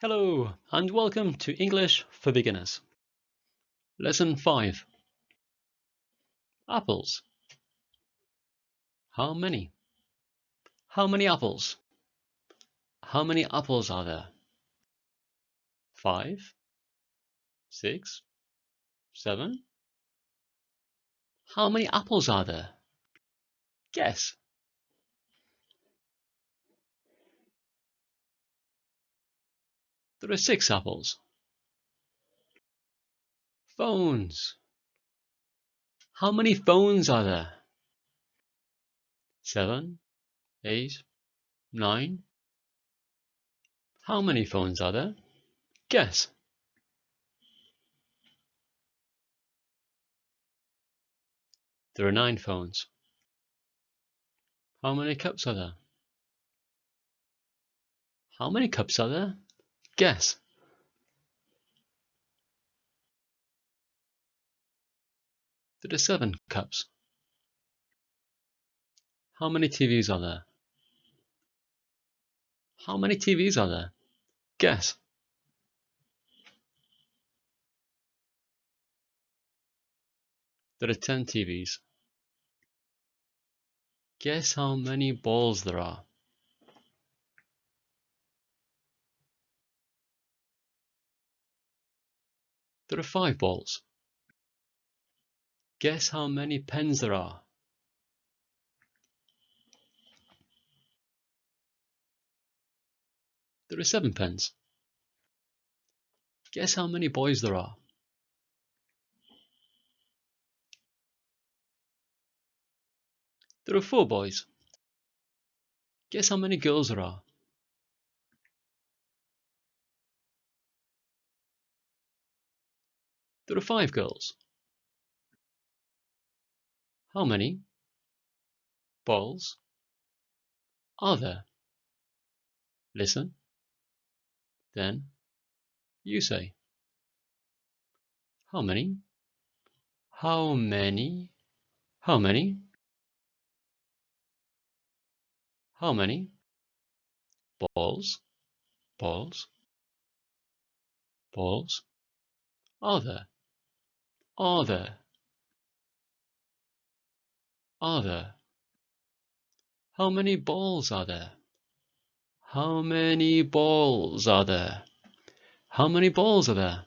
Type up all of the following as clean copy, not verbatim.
Hello and welcome to English for Beginners. Lesson 5. Apples. How many? How many apples? How many apples are there? 5, 6, 7. How many apples are there? Guess. There are 6 apples. Phones. How many phones are there? 7, 8, 9. How many phones are there? Guess. There are 9 phones. How many cups are there? How many cups are there? Guess. There are 7 cups. How many TVs are there? How many TVs are there? Guess. There are 10 TVs. Guess how many balls there are. There are 5 balls. Guess how many pens there are. There are 7 pens. Guess how many boys there are. There are 4 boys. Guess how many girls there are. There are 5 girls. How many balls are there? Listen. Then you say. How many? How many? How many? How many balls, balls, balls are there? Are there? Are there? How many balls are there? How many balls are there? How many balls are there?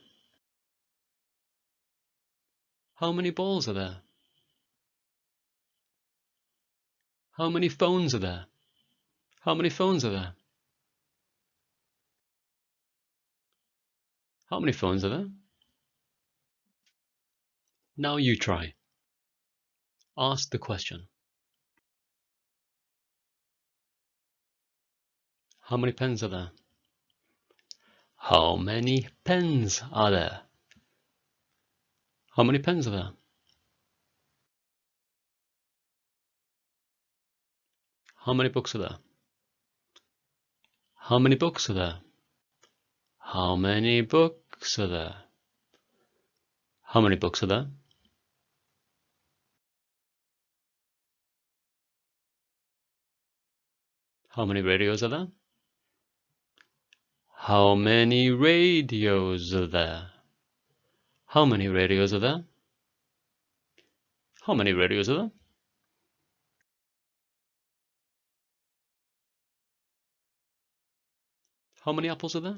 How many balls are there? How many phones are there? How many phones are there? How many phones are there? Now you try. Ask the question. How many pens are there? How many pens are there? How many pens are there? How many books are there? How many books are there? How many books are there? How many books are there? How many radios are there? How many radios are there? How many radios are there? How many radios are there? How many apples are there?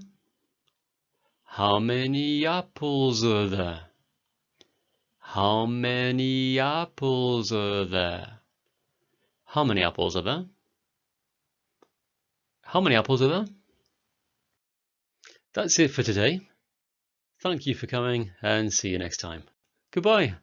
How many apples are there? How many apples are there? How many apples are there? How many apples are there? That's it for today. Thank you for coming and see you next time. Goodbye.